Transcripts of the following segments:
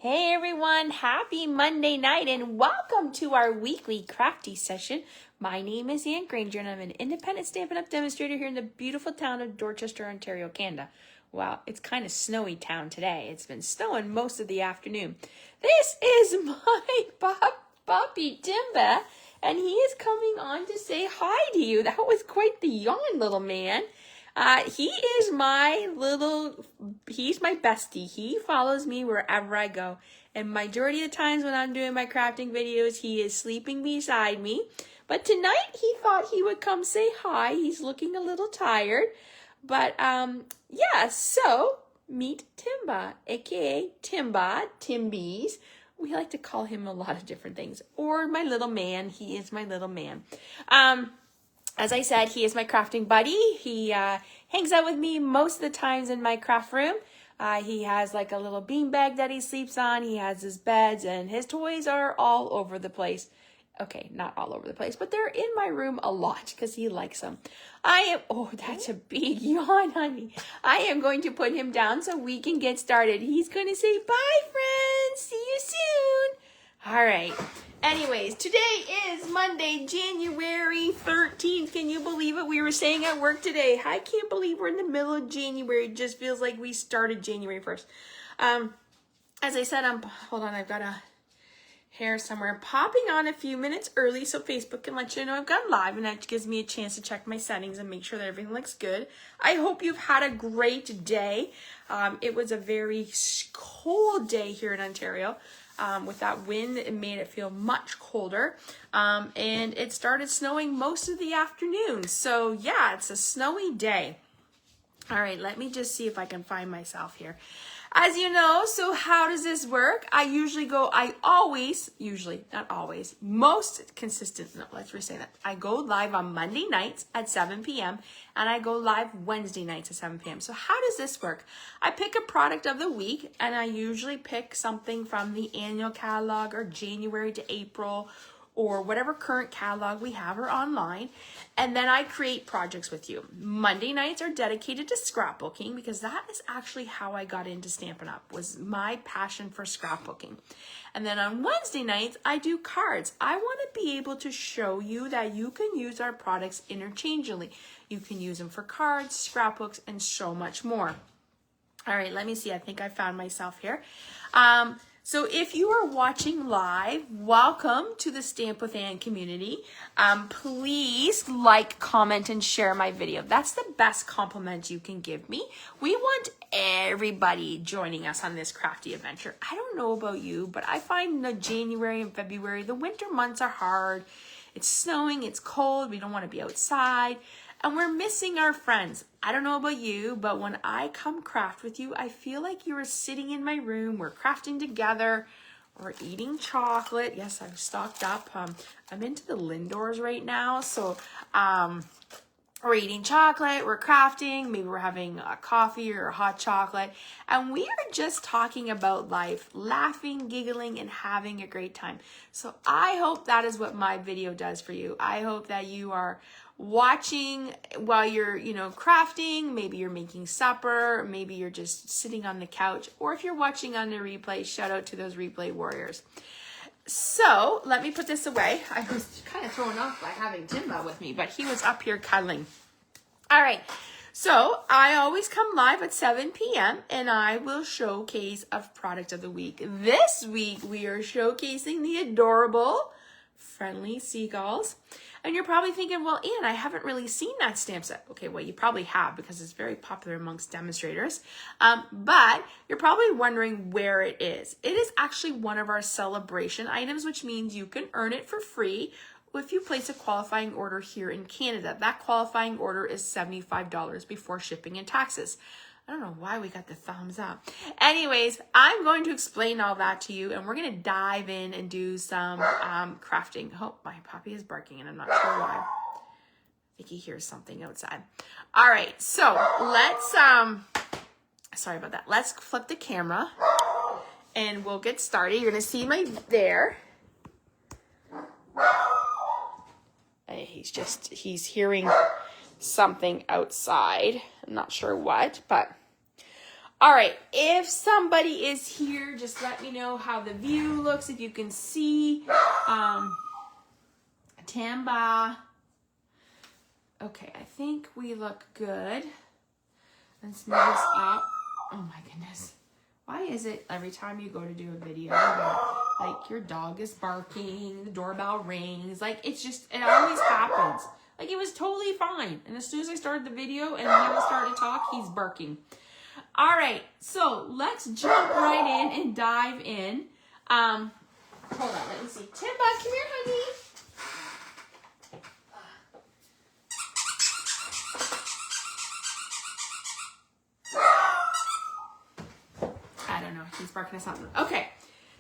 Hey everyone, happy Monday night and welcome to our weekly crafty session. My name is Anne Granger and I'm an independent Stampin' Up! Demonstrator here in the beautiful town of Dorchester, Ontario, Canada. Well, it's kind of snowy town today. It's been snowing most of the afternoon. This is my puppy Timba and he is coming on to say hi to you. That was quite the yawn, little man. He's my bestie. He follows me wherever I go. And majority of the times when I'm doing my crafting videos, he is sleeping beside me. But tonight he thought he would come say hi. He's looking a little tired. But, yeah, so meet Timba, aka Timbies. We like to call him a lot of different things. Or my little man. He is my little man. As I said, he is my crafting buddy. He hangs out with me most of the times in my craft room. He has like a little beanbag that he sleeps on. He has his beds and his toys are all over the place. Okay, not all over the place, but they're in my room a lot because he likes them. Oh, that's a big yawn, honey. I am going to put him down so we can get started. He's going to say, bye, friends. See you soon. All right. Anyways, today is Monday, January 13th. Can you believe it? We were saying at work today, I can't believe we're in the middle of January. It just feels like we started January 1st. As I said, hold on, I've got a hair somewhere. I'm popping on a few minutes early so Facebook can let you know I've gone live, and that gives me a chance to check my settings and make sure that everything looks good. I hope you've had a great day. It was a very cold day here in Ontario. With that wind, it made it feel much colder. And it started snowing most of the afternoon. So yeah, it's a snowy day. All right, let me just see if I can find myself here. As you know, so how does this work? Most consistent, no, let's resay that. I go live on Monday nights at 7 p.m. and I go live Wednesday nights at 7 p.m. So how does this work? I pick a product of the week and I usually pick something from the annual catalog or January to April or whatever current catalog we have or online. And then I create projects with you. Monday nights are dedicated to scrapbooking because that is actually how I got into Stampin' Up, was my passion for scrapbooking. And then on Wednesday nights, I do cards. I want to be able to show you that you can use our products interchangeably. You can use them for cards, scrapbooks, and so much more. All right, let me see. I think I found myself here. So if you are watching live, welcome to the Stamp with Anne community. Please like, comment, and share my video. That's the best compliment you can give me. We want everybody joining us on this crafty adventure. I don't know about you, but I find the January and February, the winter months are hard. It's snowing, it's cold, we don't want to be outside. And we're missing our friends. I don't know about you, but when I come craft with you, I feel like you are sitting in my room. We're crafting together. We're eating chocolate. Yes, I've stocked up. I'm into the Lindors right now. So we're eating chocolate. We're crafting. Maybe we're having a coffee or a hot chocolate. And we are just talking about life, laughing, giggling, and having a great time. So I hope that is what my video does for you. I hope that you are watching while you're, crafting. Maybe you're making supper. Maybe you're just sitting on the couch. Or if you're watching on the replay, shout out to those replay warriors. So let me put this away. I was kind of thrown off by having Timba with me, but he was up here cuddling. All right. So I always come live at 7 p.m. and I will showcase a product of the week. This week we are showcasing the adorable Friendly Seagulls. And you're probably thinking, well, Anne, I haven't really seen that stamp set. Okay, well, you probably have because it's very popular amongst demonstrators. But you're probably wondering where it is. It is actually one of our celebration items, which means you can earn it for free if you place a qualifying order here in Canada. That qualifying order is $75 before shipping and taxes. I don't know why we got the thumbs up. Anyways, I'm going to explain all that to you, and we're going to dive in and do some crafting. Oh, my puppy is barking, and I'm not sure why. I think he hears something outside. All right, so let's, sorry about that. Let's flip the camera, and we'll get started. You're going to see my there. He's hearing something outside. I'm not sure what, but All right, if somebody is here, just let me know how the view looks, if you can see. Tamba. Okay, I think we look good. Let's move this up. Oh my goodness. Why is it every time you go to do a video that, like, your dog is barking, the doorbell rings, like, it's just, it always happens. Like, it was totally fine. And as soon as I started the video and when I started to talk, he's barking. All right, so let's jump right in and dive in. Hold on, let me see. Timba, come here, honey. I don't know, he's barking at something. Okay,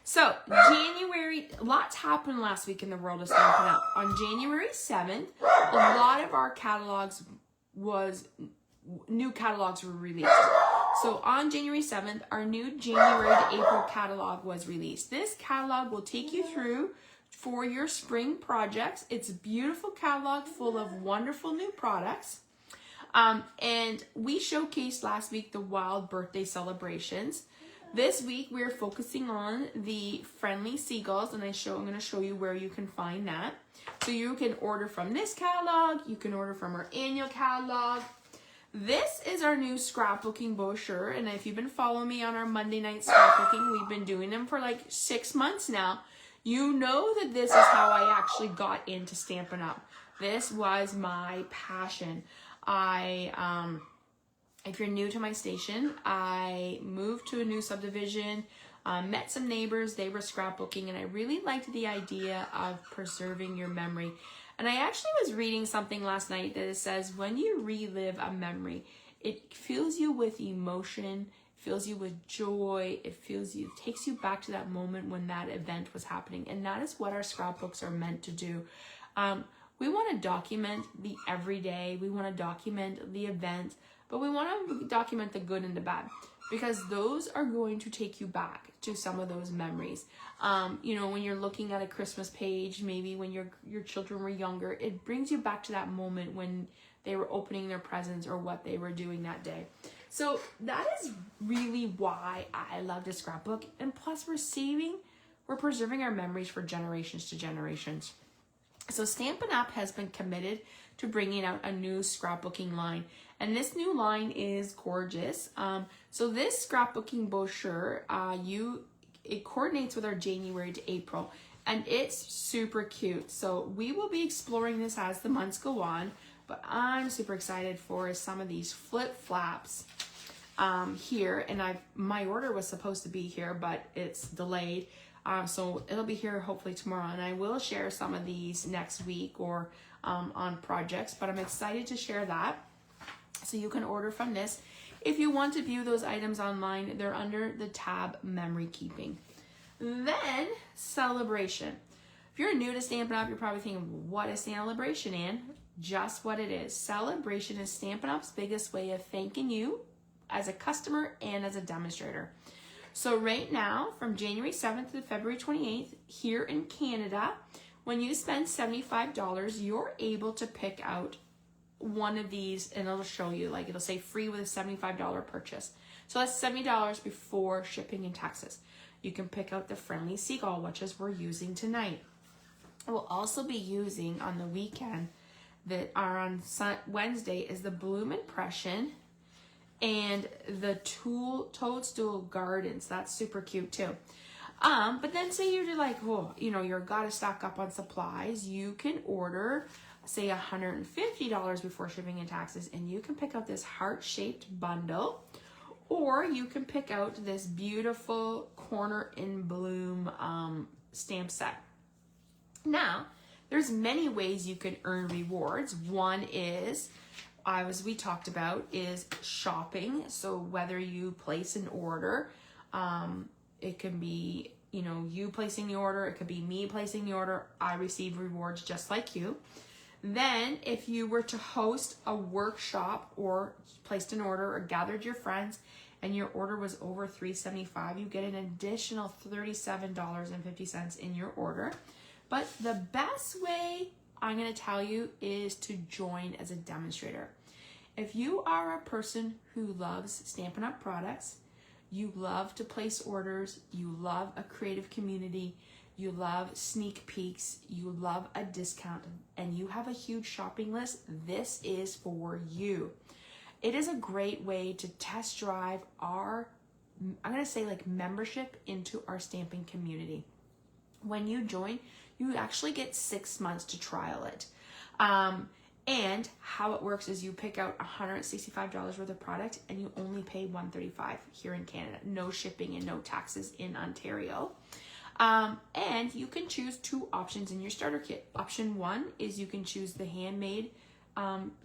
so January, lots happened last week in the world of Stampin' Up. On January 7th, a lot of our catalogs new catalogs were released. So on January 7th, our new January to April catalog was released. This catalog will take you through for your spring projects. It's a beautiful catalog full of wonderful new products. And we showcased last week the wild birthday celebrations. This week we're focusing on the Friendly Seagulls, and I'm going to show you where you can find that. So you can order from this catalog, you can order from our annual catalog. This is our new scrapbooking brochure, and if you've been following me on our Monday night scrapbooking, we've been doing them for like 6 months now. You know that this is how I actually got into Stampin' Up. This was my passion. If you're new to my station, I moved to a new subdivision, met some neighbors, they were scrapbooking, and I really liked the idea of preserving your memory. And I actually was reading something last night that it says when you relive a memory, it fills you with emotion, fills you with joy, it takes you back to that moment when that event was happening. And that is what our scrapbooks are meant to do. We want to document the everyday, we want to document the event, but we want to document the good and the bad, because those are going to take you back to some of those memories. You know, when you're looking at a Christmas page, maybe when your children were younger, it brings you back to that moment when they were opening their presents or what they were doing that day. So that is really why I love to scrapbook. And plus we're preserving our memories for generations to generations. So Stampin' Up has been committed to bringing out a new scrapbooking line. And this new line is gorgeous. So this scrapbooking brochure, it coordinates with our January to April, and it's super cute. So we will be exploring this as the months go on, but I'm super excited for some of these flip flaps here. And my order was supposed to be here, but it's delayed. So it'll be here hopefully tomorrow, and I will share some of these next week or on projects, but I'm excited to share that. So you can order from this. If you want to view those items online, they're under the tab Memory Keeping. Then Celebration. If you're new to Stampin' Up, you're probably thinking, what is Celebration, Anne? Just what it is. Celebration is Stampin' Up's biggest way of thanking you as a customer and as a demonstrator. So right now, from January 7th to February 28th, here in Canada, when you spend $75, you're able to pick out one of these, and it'll show you, like, it'll say free with a $75 purchase. So that's $70 before shipping and taxes. You can pick out the Friendly Seagull, which is we're using tonight. We'll also be using on the weekend that are on Wednesday is the Bloom Impression and the Toadstool Gardens. That's super cute too. But then say you're like, oh, you know, you're gotta stock up on supplies. You can order, say, $150 before shipping and taxes, and you can pick out this heart-shaped bundle, or you can pick out this beautiful Corner in Bloom stamp set. Now, there's many ways you can earn rewards. One is, as we talked about, is shopping. So whether you place an order, it can be, you know, you placing the order, it could be me placing the order, I receive rewards just like you. Then if you were to host a workshop or placed an order or gathered your friends and your order was over $375, you get an additional $37.50 in your order. But the best way I'm going to tell you is to join as a demonstrator. If you are a person who loves Stampin' Up products, You love to place orders. You love a creative community. You love sneak peeks. You love a discount, and you have a huge shopping list. This is for you. It is a great way to test drive our, I'm going to say like membership into our stamping community. When you join, you actually get 6 months to trial it. And how it works is you pick out $165 worth of product and you only pay $135 here in Canada. No shipping and no taxes in Ontario. And you can choose 2 options in your starter kit. Option 1 is you can choose the handmade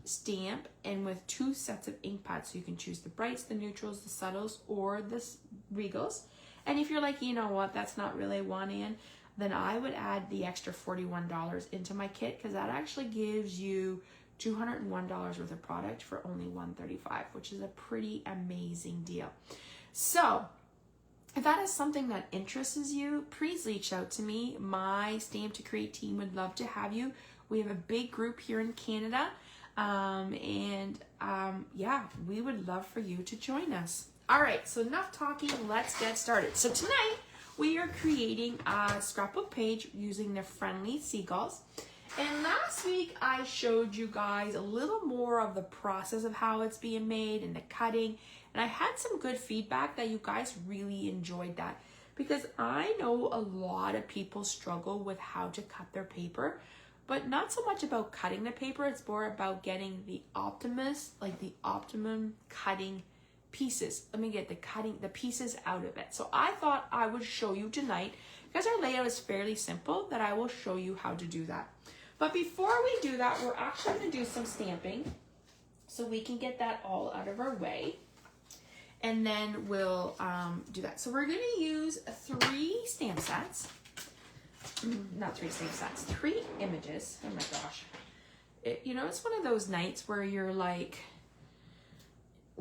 stamp and with 2 sets of ink pads. So you can choose the brights, the neutrals, the subtles, or the regals. And if you're like, you know what, that's not really one in, then I would add the extra $41 into my kit, because that actually gives you $201 worth of product for only $135, which is a pretty amazing deal. So if that is something that interests you, please reach out to me. My Stamp to Create team would love to have you. We have a big group here in Canada, yeah, we would love for you to join us. All right, so enough talking, let's get started. So tonight, we are creating a scrapbook page using the Friendly Seagulls. And last week I showed you guys a little more of the process of how it's being made and the cutting. And I had some good feedback that you guys really enjoyed that, because I know a lot of people struggle with how to cut their paper, but not so much about cutting the paper. It's more about getting the optimum cutting pieces. Let me get the pieces out of it. So I thought I would show you tonight, because our layout is fairly simple, that I will show you how to do that. But before we do that, we're actually going to do some stamping so we can get that all out of our way. And then we'll do that. So we're going to use 3 stamp sets. Not 3 stamp sets, 3 images. Oh my gosh. You know, it's one of those nights where you're like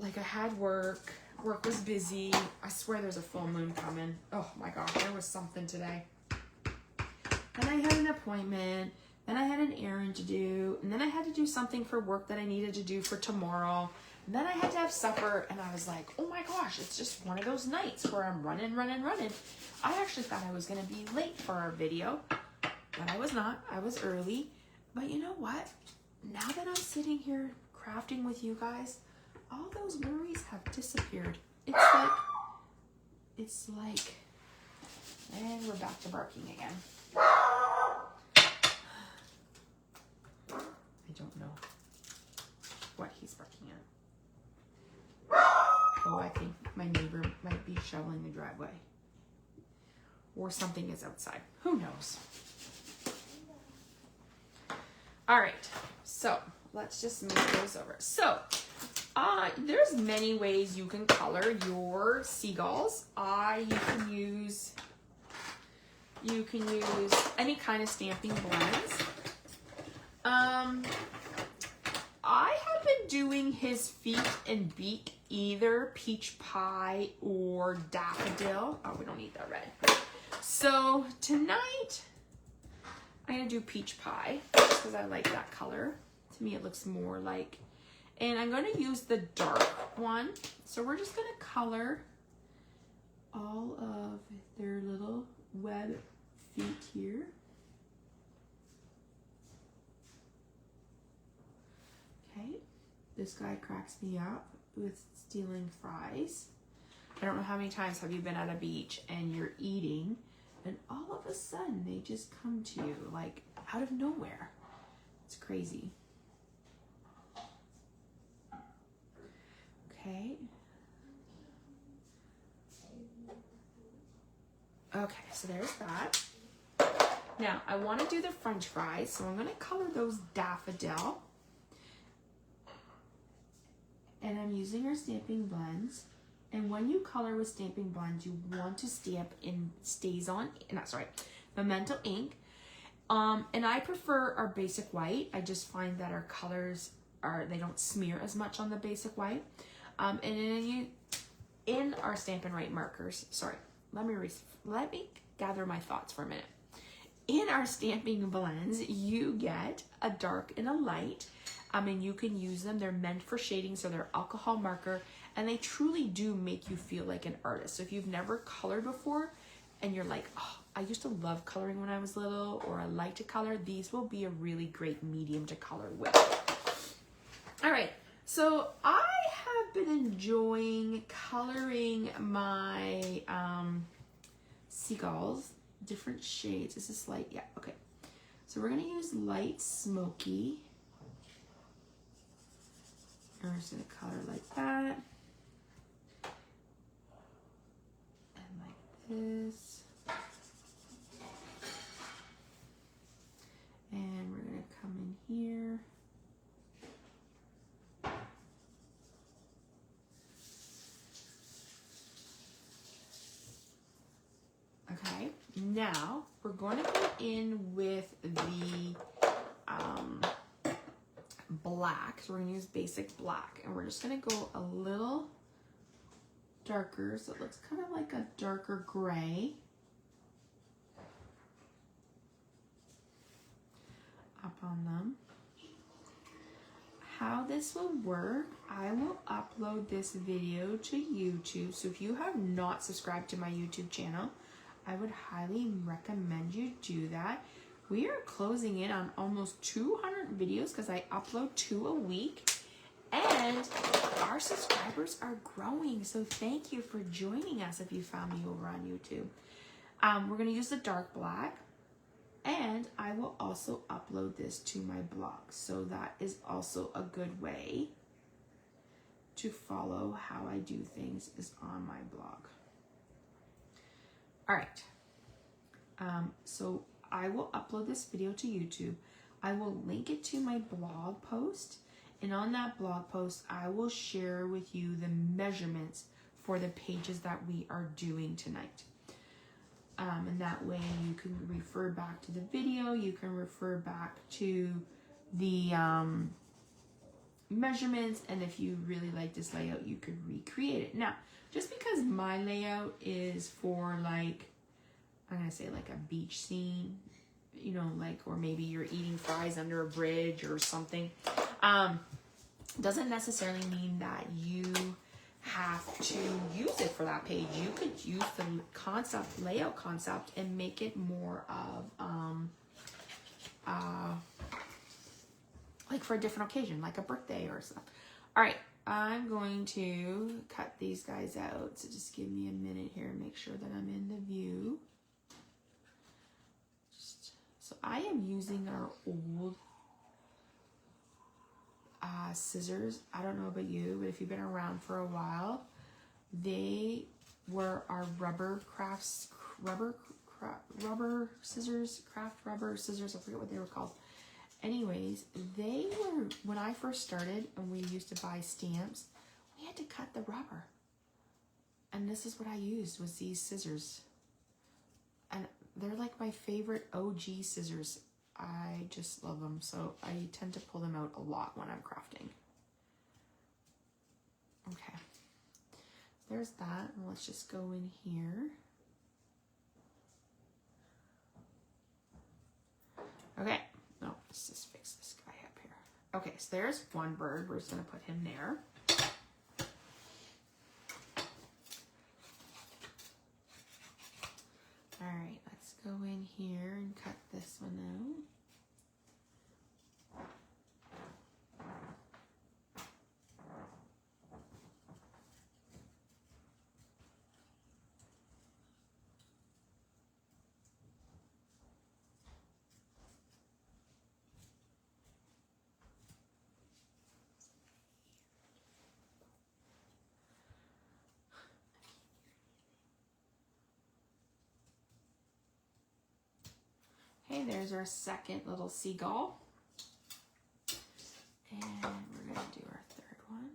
I had work was busy. I swear there's a full moon coming. Oh my gosh, there was something today. Then I had an appointment, then I had an errand to do, and then I had to do something for work that I needed to do for tomorrow. And then I had to have supper, and I was like, oh my gosh, it's just one of those nights where I'm running. I actually thought I was gonna be late for our video, but I was not. I was early. But you know what? Now that I'm sitting here crafting with you guys, all those worries have disappeared. It's like, and we're back to barking again. I don't know what he's barking at. Oh, I think my neighbor might be shoveling the driveway. Or something is outside. Who knows? All right, so let's just move those over. So there's many ways you can color your seagulls. You can use any kind of stamping blends. I have been doing his feet and beak, either peach pie or daffodil. Oh, we don't need that red. So tonight, I'm gonna do peach pie because I like that color. To me, it looks more like, and I'm gonna use the dark one. So we're just gonna color all of their little web feet here. Okay, this guy cracks me up with stealing fries. I don't know how many times have you been at a beach and you're eating and all of a sudden they just come to you like out of nowhere. It's crazy. Okay. Okay, so there's that. Now I want to do the French fries, so I'm going to color those daffodil. And I'm using our stamping blends. And when you color with stamping blends, you want to stamp in Memento ink. And I prefer our basic white. I just find that our colors they don't smear as much on the basic white. And in our Stampin' Right markers, let me gather my thoughts for a minute. In our stamping blends, you get a dark and a light. And you can use them. They're meant for shading, so they're alcohol marker. and they truly do make you feel like an artist. So if you've never colored before and you're like, oh, I used to love coloring when I was little, or I like to color, these will be a really great medium to color with. All right, so I have been enjoying coloring my seagulls, different shades. Is this light? Yeah, okay. So we're gonna use light smoky. And we're just gonna color like that. And like this. And we're gonna come in here. Okay, now we're going to go in with the black. So we're going to use basic black, and we're just going to go a little darker, so it looks kind of like a darker gray. Up on them. How this will work, I will upload this video to YouTube. So if you have not subscribed to my YouTube channel, I would highly recommend you do that. We are closing in on almost 200 videos because I upload 2 a week, and our subscribers are growing. So thank you for joining us if you found me over on YouTube. We're going to use the dark black, and I will also upload this to my blog. So that is also a good way to follow how I do things is on my blog. All right, so I will upload this video to YouTube. I will link it to my blog post, and on that blog post, I will share with you the measurements for the pages that we are doing tonight. And that way you can refer back to the video, you can refer back to the measurements, and if you really like this layout, you could recreate it. Now, just because my layout is for like, I'm gonna say like a beach scene, you know, like, or maybe you're eating fries under a bridge or something, doesn't necessarily mean that you have to use it for that page. You could use the concept, layout concept, and make it more of like for a different occasion, like a birthday or something. All right, I'm going to cut these guys out, so just give me a minute here and make sure that I'm in the view. So I am using our old scissors. I don't know about you, but if you've been around for a while, they were our rubber scissors, craft rubber scissors. I forget what they were called. Anyways, they were, when I first started and we used to buy stamps, we had to cut the rubber. And this is what I used, was these scissors. And they're like my favorite OG scissors. I just love them, so I tend to pull them out a lot when I'm crafting. Okay, there's that, and let's just go in here. Okay, no, let's just fix this guy up here. Okay, so there's one bird. We're just gonna put him there. All right, let's go in here and cut this one out. Okay, there's our second little seagull. And we're going to do our third one.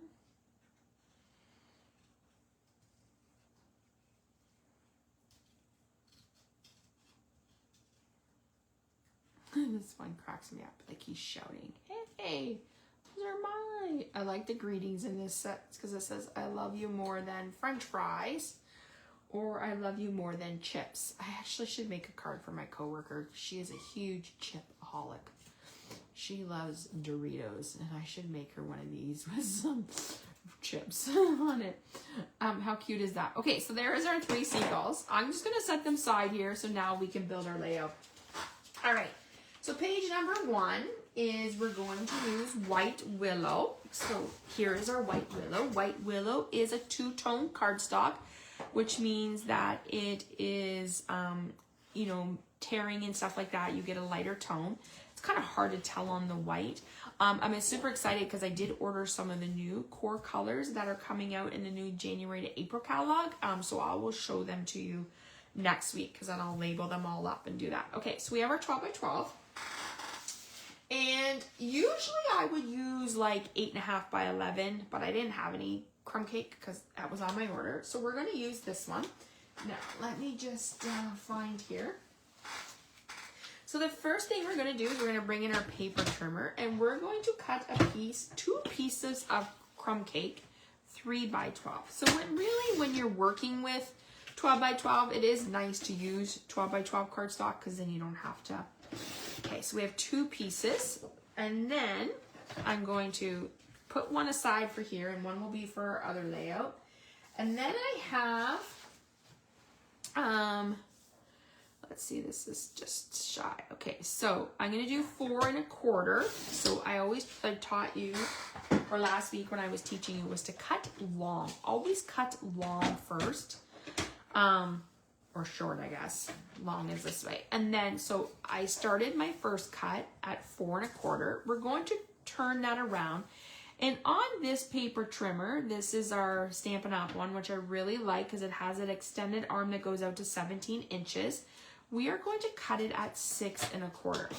This one cracks me up, like he's shouting, hey, those are mine. I like the greetings in this set because it says, I love you more than French fries, or I love you more than chips. I actually should make a card for my coworker. She is a huge chip-aholic. She loves Doritos, and I should make her one of these with some chips on it. How cute is that? Okay, so there is our 3 seagulls. I'm just gonna set them aside here so now we can build our layout. All right, so page number 1 is we're going to use White Willow. So here is our White Willow. White Willow is a 2-tone cardstock, which means that it is, you know, tearing and stuff like that. You get a lighter tone. It's kind of hard to tell on the white. I'm super excited because I did order some of the new core colors that are coming out in the new January to April catalog. So I will show them to you next week because then I'll label them all up and do that. Okay, so we have our 12 by 12. And usually I would use like 8.5 by 11, but I didn't have any crumb cake because that was on my order. So we're going to use this one. Now, let me just find here. So the first thing we're going to do is we're going to bring in our paper trimmer and we're going to cut a piece, 2 pieces of crumb cake, 3 by 12. So when you're working with 12 by 12, it is nice to use 12 by 12 cardstock because then you don't have to. Okay, so we have 2 pieces and then I'm going to put one aside for here and one will be for our other layout. And then I have, let's see, this is just shy. Okay, so I'm gonna do 4 1/4. So I taught you, or last week when I was teaching you, was to cut long. Always cut long first, or short, I guess. Long is this way. And then, so I started my first cut at 4 1/4. We're going to turn that around. And on this paper trimmer, this is our Stampin' Up! One, which I really like because it has an extended arm that goes out to 17 inches. We are going to cut it at 6 1/4.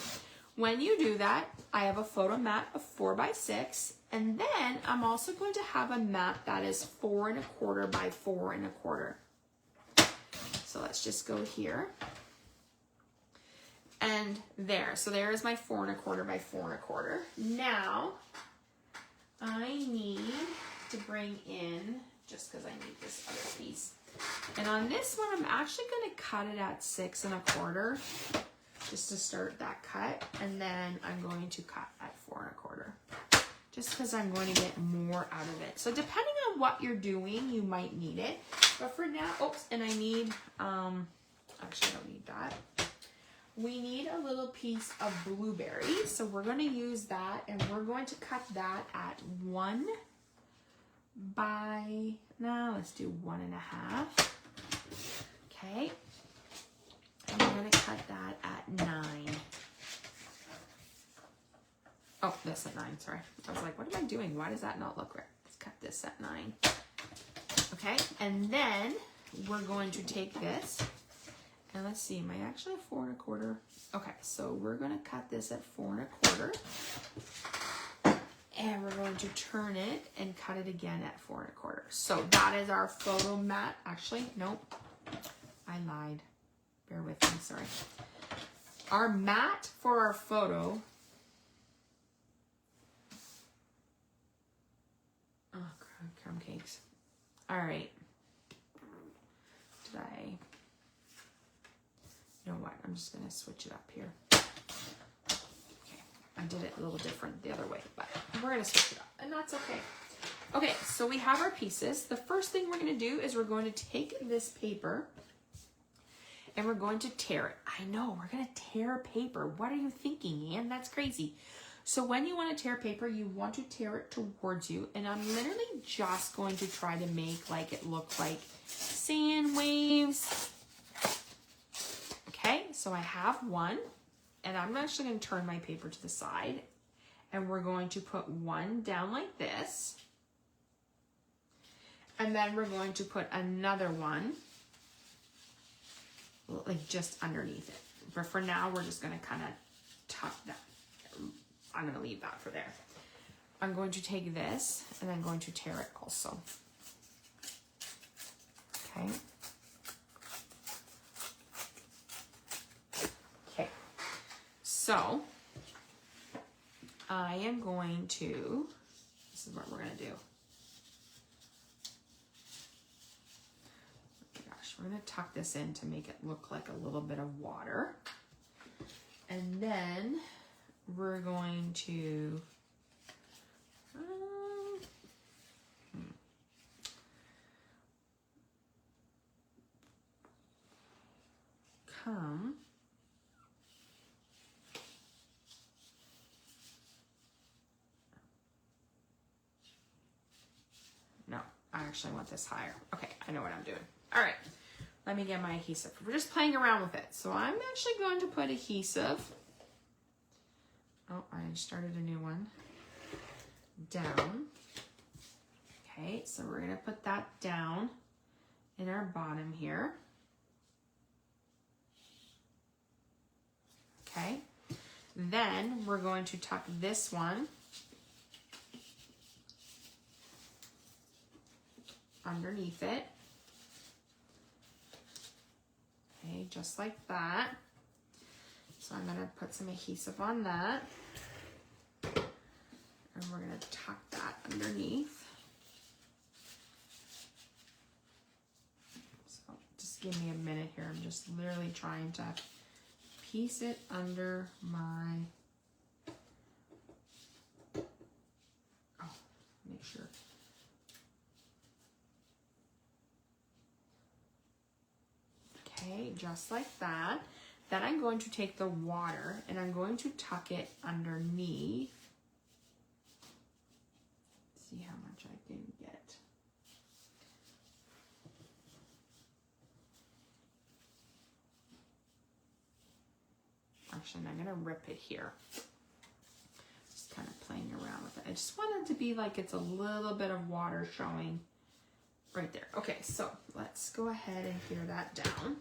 When you do that, I have a photo mat of 4 by 6, and then I'm also going to have a mat that is 4 1/4 by 4 1/4. So let's just go here. And there, so there is my 4 1/4 by 4 1/4. Now, I need to bring in, just because I need this other piece. And on this one, I'm actually going to cut it at 6 1/4, just to start that cut. And then I'm going to cut at 4 1/4, just because I'm going to get more out of it. So depending on what you're doing, you might need it. But for now, oops, and I need, actually I don't need that. We need a little piece of blueberry. So we're going to use that and we're going to cut that at 1 by, now let's do 1 1/2. Okay. And we're going to cut that at 9. Oh, that's at 9, sorry. I was like, what am I doing? Why does that not look right? Let's cut this at 9. Okay, and then we're going to take this, and let's see, am I actually at 4 1/4? Okay, so we're going to cut this at 4 1/4. And we're going to turn it and cut it again at 4 1/4. So that is our photo mat. Actually, nope, I lied. Bear with me, sorry. Our mat for our photo. Oh, crumb cakes. All right. You know what? I'm just going to switch it up here. I did it a little different the other way, but we're going to switch it up, and that's okay. Okay, so we have our pieces. The first thing we're going to do is we're going to take this paper and we're going to tear it. I know, we're going to tear paper. What are you thinking, Anne? That's crazy. So when you want to tear paper, you want to tear it towards you, and I'm literally just going to try to make like it look like sand waves. Okay, so I have one. And I'm actually going to turn my paper to the side, and we're going to put one down like this, and then we're going to put another one like just underneath it. But for now, we're just going to kind of tuck that. I'm going to leave that for there. I'm going to take this, and I'm going to tear it also. Okay. So, I am going to, this is what we're going to do. Oh my gosh, we're going to tuck this in to make it look like a little bit of water. And then we're going to, come no, I actually want this higher. Okay, I know what I'm doing. All right, let me get my adhesive. We're just playing around with it. So I'm actually going to put adhesive. Oh, I started a new one. Down. Okay, so we're gonna put that down in our bottom here. Okay, then we're going to tuck this one underneath it. Okay, just like that. So I'm gonna put some adhesive on that. And we're gonna tuck that underneath. So just give me a minute here. I'm just literally trying to piece it under my, make sure. Okay, just like that. Then I'm going to take the water and I'm going to tuck it underneath. See how much I can get. Actually, I'm gonna rip it here. Just kind of playing around with it. I just want it to be like it's a little bit of water showing right there. Okay, so let's go ahead and tear that down.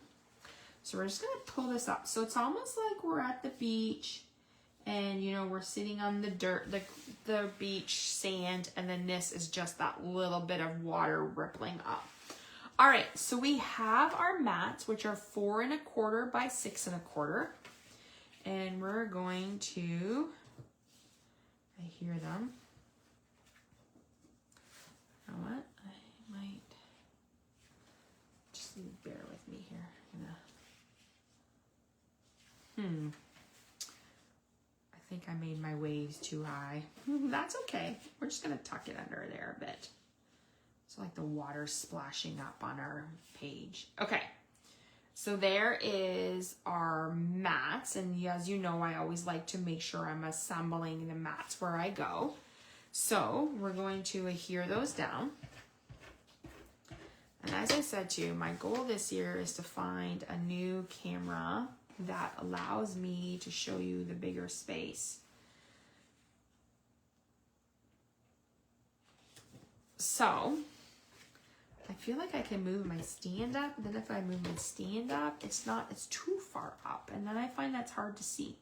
So we're just gonna pull this up. So it's almost like we're at the beach and you know, we're sitting on the dirt, the beach sand, and then this is just that little bit of water rippling up. All right, so we have our mats, which are 4 1/4 by 6 1/4. And we're going to, I hear them. You know what? I might, just bear with me here. I think I made my waves too high. That's okay. We're just gonna tuck it under there a bit. So like the water splashing up on our page. Okay. So there is our mats, and as you know, I always like to make sure I'm assembling the mats where I go. So we're going to adhere those down. And as I said to you, my goal this year is to find a new camera that allows me to show you the bigger space. So I feel like I can move my stand up, but then if I move my stand up, it's too far up, and then I find that's hard to see.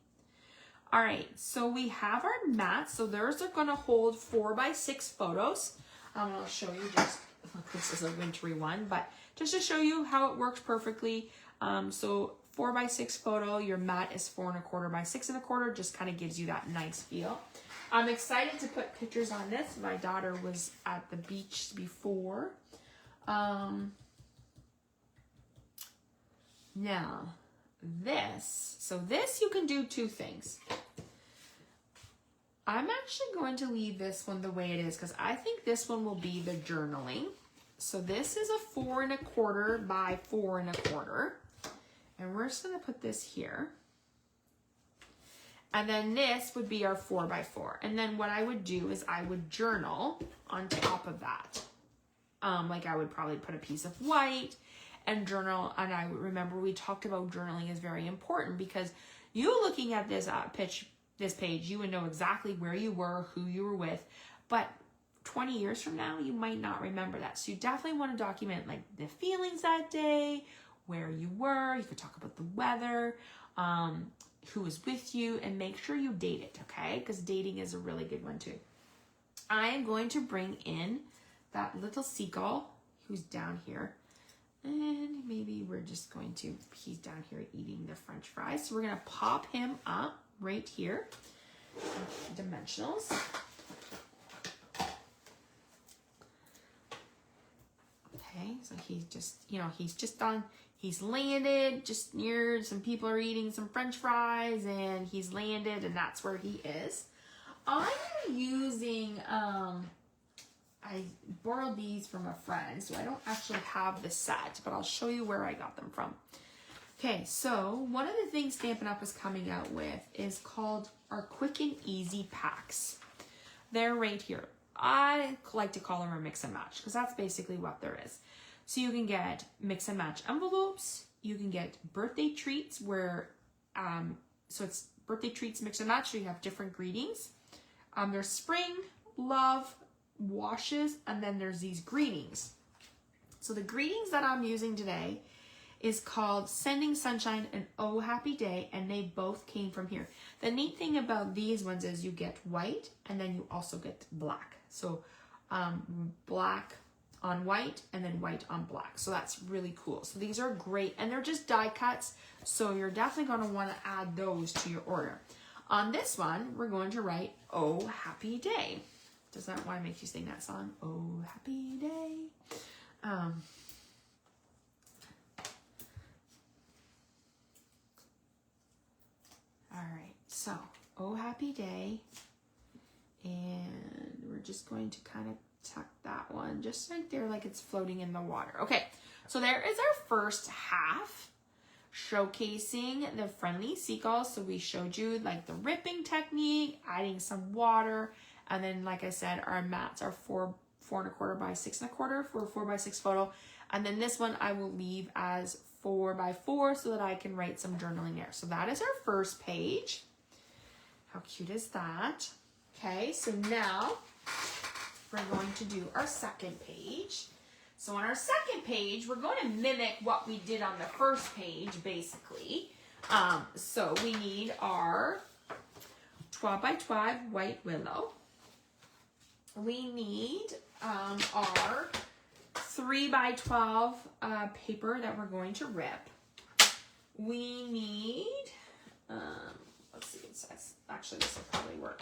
All right, so we have our mats. So those are gonna hold 4 by 6 photos. I'll show you just, this is a wintry one, but just to show you how it works perfectly. So 4 by 6 photo, your mat is 4 1/4 by 6 1/4, just kind of gives you that nice feel. I'm excited to put pictures on this. My daughter was at the beach before. Now this you can do 2 things. I'm actually going to leave this one the way it is because I think this one will be the journaling. So this is a 4 1/4 by 4 1/4, and we're just going to put this here. And then this would be our 4 by 4. And then what I would do is I would journal on top of that. Like I would probably put a piece of white and journal. And I remember we talked about journaling is very important because you looking at this page, you would know exactly where you were, who you were with. But 20 years from now, you might not remember that. So you definitely want to document like the feelings that day, where you were. You could talk about the weather, who was with you, and make sure you date it, okay? Because dating is a really good one too. I am going to bring in that little seagull who's down here. And maybe we're just going to, he's down here eating the French fries. So we're going to pop him up right here. Dimensionals. Okay, so he's just, he's landed just near some people are eating some French fries and he's landed and that's where he is. I'm using I borrowed these from a friend, so I don't actually have the set, but I'll show you where I got them from. Okay, so one of the things Stampin' Up! Is coming out with is called our Quick and Easy Packs. They're right here. I like to call them a mix and match because that's basically what there is. So you can get mix and match envelopes. You can get birthday treats where, so it's birthday treats mix and match. So you have different greetings. There's spring, love, washes, and then there's these greetings. So the greetings that I'm using today is called Sending Sunshine and Oh Happy Day, and they both came from here. The neat thing about these ones is you get white and then you also get black. So black on white and then white on black. So that's really cool. So these are great, and they're just die cuts, so you're definitely going to want to add those to your order. On this one, we're going to write Oh Happy Day. Does that want to make you sing that song? Oh Happy Day. All right, so Oh Happy Day, and we're just going to kind of tuck that one just right there like it's floating in the water. Okay, so there is our first half showcasing the Friendly Seagulls. So we showed you like the ripping technique, adding some water, and then like I said, our mats are 4 4¼ by 6¼ for a 4x6 photo. And then this one I will leave as 4x4 so that I can write some journaling there. So that is our first page. How cute is that? Okay, so now we're going to do our second page. So on our second page, we're going to mimic what we did on the first page, basically. So we need our 12x12 white willow. We need our 3x12 paper that we're going to rip. We need, let's see, actually this will probably work.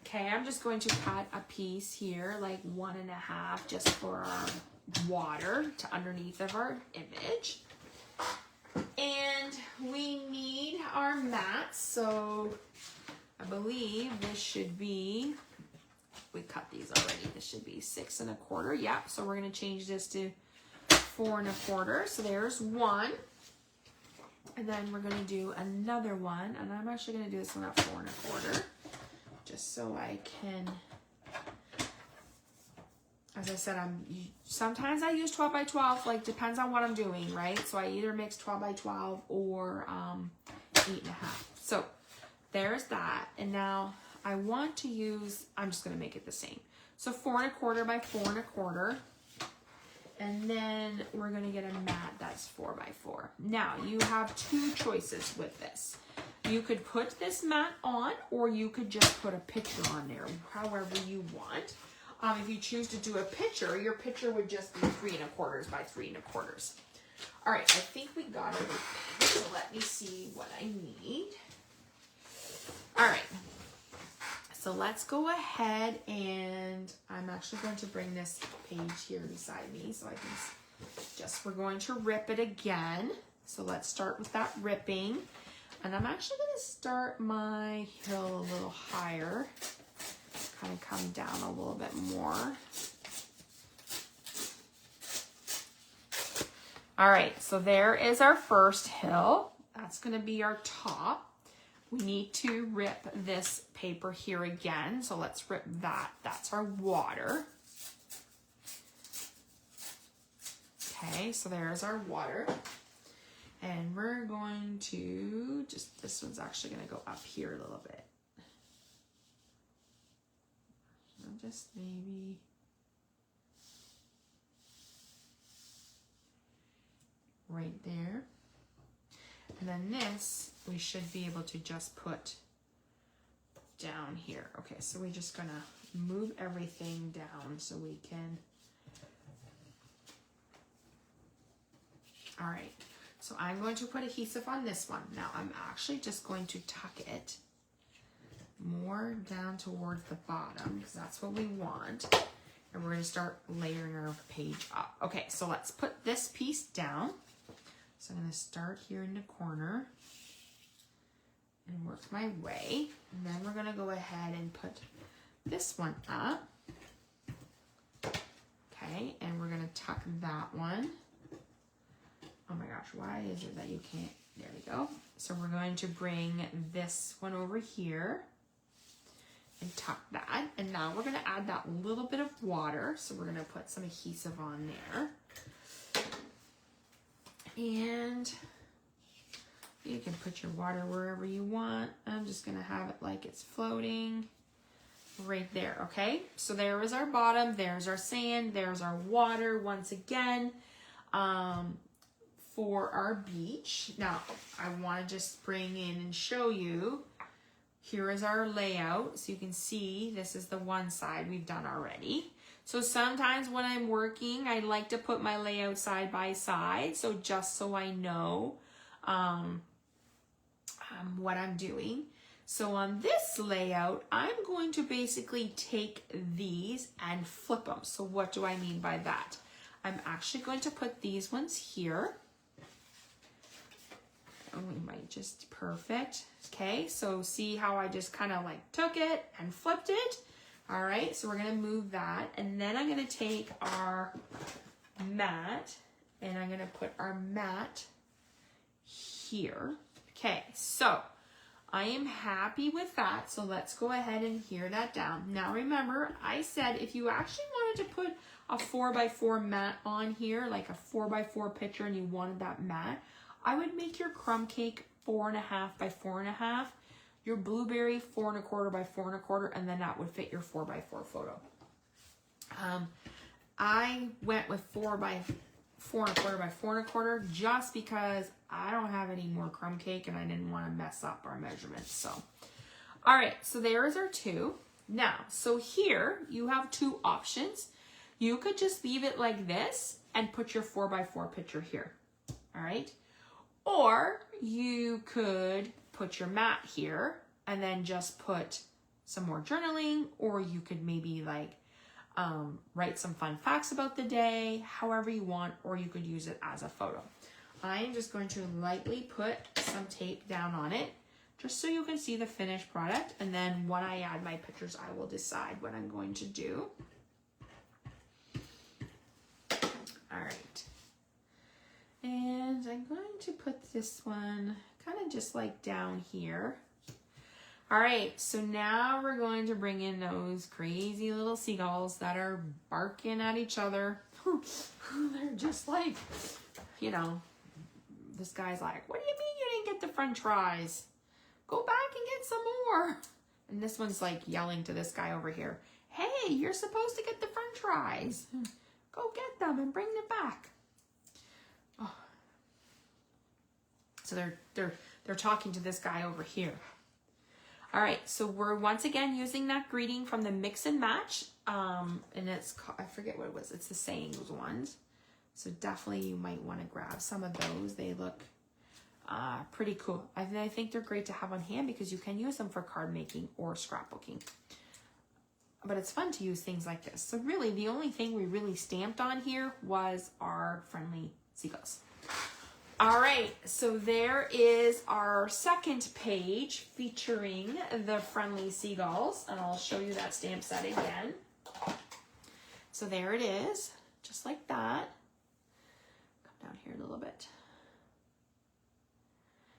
Okay, I'm just going to cut a piece here, like 1.5, just for our water to underneath of our image. And we need our mats, so I believe this should be, we cut these already, this should be 6¼ yeah, so we're going to change this to 4¼ so there's one, and then we're going to do another one, and I'm actually going to do this one at 4¼ just so I can, as I said, sometimes I use 12x12, like depends on what I'm doing, right? So I either mix 12x12 or 8.5. So there's that, and now I want to use, I'm just going to make it the same. So 4¼ by 4¼ and then we're going to get a mat that's 4x4. Now you have two choices with this. You could put this mat on, or you could just put a picture on there, however you want. If you choose to do a picture, your picture would just be 3¼ by 3¼ All right, I think we got everything. So let me see what I need. All right. So let's go ahead, and I'm actually going to bring this page here beside me so I can we're going to rip it again. So let's start with that ripping. And I'm actually going to start my hill a little higher, kind of come down a little bit more. All right, so there is our first hill. That's going to be our top. We need to rip this paper here again, so let's rip that. That's our water. Okay, so there's our water. And we're going to this one's actually going to go up here a little bit. Just maybe right there. And then this, we should be able to just put down here. Okay, so we're just going to move everything down so we can. All right. So I'm going to put adhesive on this one. Now I'm actually just going to tuck it more down towards the bottom because that's what we want. And we're going to start layering our page up. Okay, so let's put this piece down. So I'm going to start here in the corner and work my way. And then we're going to go ahead and put this one up. Okay, and we're gonna tuck that one. Oh my gosh, why is it that you can't? There we go. So we're going to bring this one over here and tuck that. And now we're gonna add that little bit of water. So we're gonna put some adhesive on there. And you can put your water wherever you want. I'm just gonna have it like it's floating right there, okay? So there is our bottom, there's our sand, there's our water once again for our beach. Now, I wanna just bring in and show you, here is our layout. So you can see this is the one side we've done already. So sometimes when I'm working, I like to put my layout side by side. So just so I know what I'm doing. So on this layout, I'm going to basically take these and flip them. So what do I mean by that? I'm actually going to put these ones here. Oh, we might just, perfect. Okay, so see how I just kind of like took it and flipped it? All right, so we're gonna move that. And then I'm gonna take our mat and I'm gonna put our mat here. Okay, so I am happy with that. So let's go ahead and hear that down. Now remember, I said if you actually wanted to put a 4x4 mat on here, like a 4x4 picture, and you wanted that mat, I would make your crumb cake 4.5 by 4.5, your blueberry 4.25 by 4.25, and then that would fit your 4x4 photo. I went with 4 by 4.25 by 4.25 just because I don't have any more crumb cake and I didn't want to mess up our measurements. So, all right, so there's our two. Now, so here you have two options. You could just leave it like this and put your 4x4 picture here. All right. Or you could put your mat here and then just put some more journaling, or you could maybe like write some fun facts about the day, however you want, or you could use it as a photo. I am just going to lightly put some tape down on it just so you can see the finished product. And then when I add my pictures, I will decide what I'm going to do. All right. And I'm going to put this one kind of just like down here. All right, so now we're going to bring in those crazy little seagulls that are barking at each other. They're just like, you know, this guy's like, what do you mean you didn't get the french fries? Go back and get some more. And this one's like yelling to this guy over here, hey, you're supposed to get the french fries. Go get them and bring them back. Oh. So they're talking to this guy over here. All right, so we're once again using that greeting from the Mix and Match. And it's, I forget what it was. It's the sayings ones. So definitely you might want to grab some of those. They look pretty cool. I think they're great to have on hand because you can use them for card making or scrapbooking. But it's fun to use things like this. So really the only thing we really stamped on here was our Friendly Seagulls. All right, so there is our second page featuring the Friendly Seagulls, and I'll show you that stamp set again. So there it is, just like that. Come down here a little bit.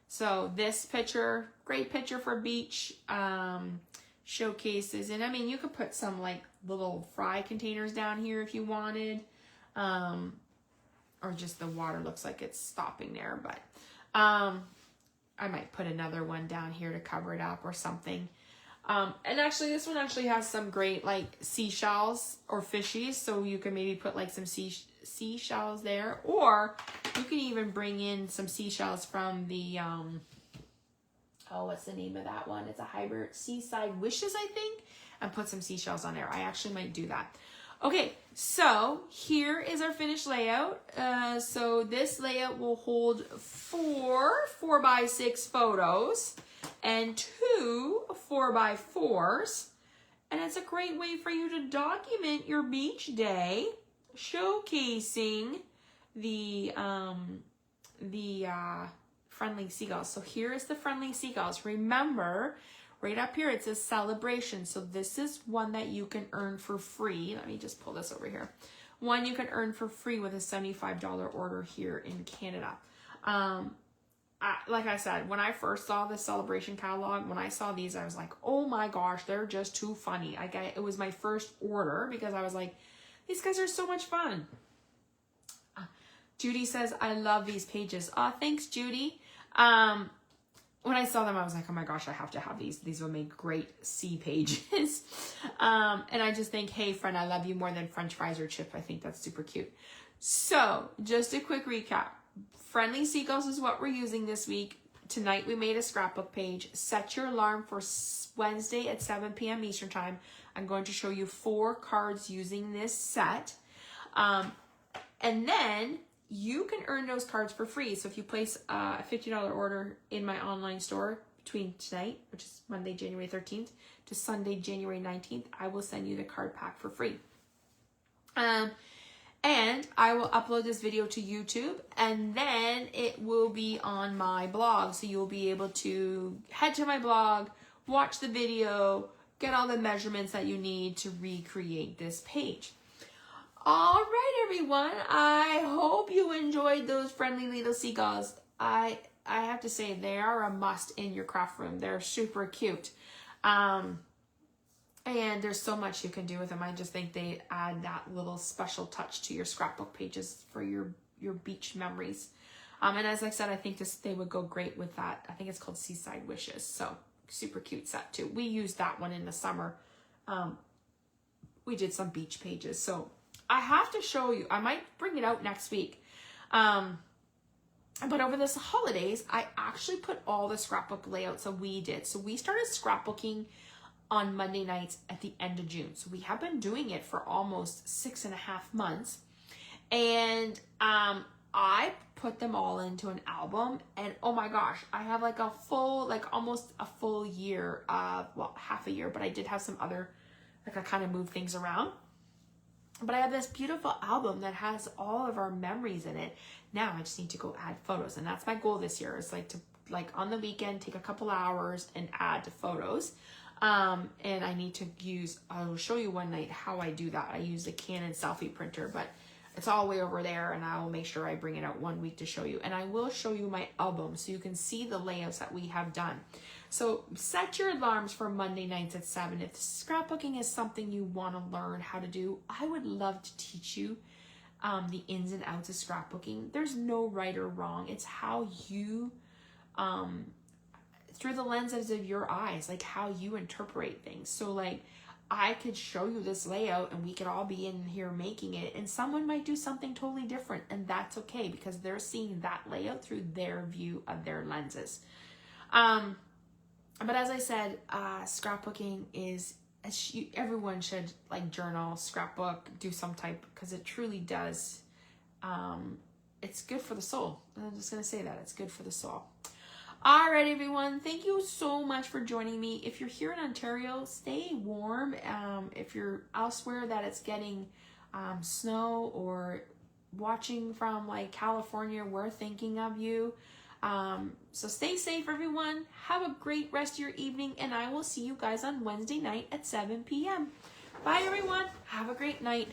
So this picture, great picture for beach showcases, and I mean, you could put some like little fry containers down here if you wanted. Or just the water looks like it's stopping there, but I might put another one down here to cover it up or something. And actually this one actually has some great like seashells or fishies, so you can maybe put like some seashells there, or you can even bring in some seashells from the oh, what's the name of that one? It's a hybrid, Seaside Wishes, I think, and put some seashells on there. I actually might do that. Okay, so here is our finished layout. So this layout will hold 4 4x6 photos and 2 4x4s. And it's a great way for you to document your beach day, showcasing the Friendly Seagulls. So here is the Friendly Seagulls. Remember, right up here, it says celebration. So this is one that you can earn for free. Let me just pull this over here. one you can earn for free with a $75 order here in Canada. Like I said, when I first saw this celebration catalog, when I saw these, I was like, oh my gosh, they're just too funny. It was my first order because I was like, these guys are so much fun. Judy says, I love these pages. Thanks, Judy. When I saw them, I was like, oh my gosh, I have to have these. These will make great C pages. And I just think, hey, friend, I love you more than French fries or chip. I think that's super cute. So just a quick recap. Friendly Seagulls is what we're using this week. Tonight we made a scrapbook page. Set your alarm for Wednesday at 7 p.m. Eastern Time. I'm going to show you 4 cards using this set. And then you can earn those cards for free. So if you place a $50 order in my online store between tonight, which is Monday, January 13th, to Sunday, January 19th, I will send you the card pack for free. And I will upload this video to YouTube, and then it will be on my blog. So you'll be able to head to my blog, watch the video, get all the measurements that you need to recreate this page. All right, everyone. I hope you enjoyed those friendly little seagulls. I have to say, they are a must in your craft room. They're super cute. And there's so much you can do with them. I just think they add that little special touch to your scrapbook pages for your beach memories. And as I said, I think they would go great with that. I think it's called Seaside Wishes. So super cute set too. We used that one in the summer. We did some beach pages. So I have to show you. I might bring it out next week. But over this holidays, I actually put all the scrapbook layouts that we did. So we started scrapbooking on Monday nights at the end of June. So we have been doing it for almost 6.5 months. And I put them all into an album, and oh my gosh, I have like a full, like almost a full year, well, half a year, but I did have some other, like I kind of moved things around. But I have this beautiful album that has all of our memories in it. Now I just need to go add photos, and that's my goal this year, is like to, like on the weekend, take a couple hours and add to photos. And I need to use, I will show you one night how I do that. I use the Canon selfie printer, but it's all way over there, and I will make sure I bring it out one week to show you. And I will show you my album so you can see the layouts that we have done. So set your alarms for Monday nights at 7. If scrapbooking is something you want to learn how to do, I would love to teach you the ins and outs of scrapbooking. There's no right or wrong. It's how you, through the lenses of your eyes, like how you interpret things. So like I could show you this layout and we could all be in here making it, and someone might do something totally different, and that's okay because they're seeing that layout through their view of their lenses. But as I said, scrapbooking is, everyone should like journal, scrapbook, do some type, because it truly does. It's good for the soul. I'm just going to say that. It's good for the soul. All right, everyone. Thank you so much for joining me. If you're here in Ontario, stay warm. If you're elsewhere that it's getting snow, or watching from like California, we're thinking of you. So stay safe, everyone. Have a great rest of your evening, and I will see you guys on Wednesday night at 7 p.m. Bye, everyone. Have a great night.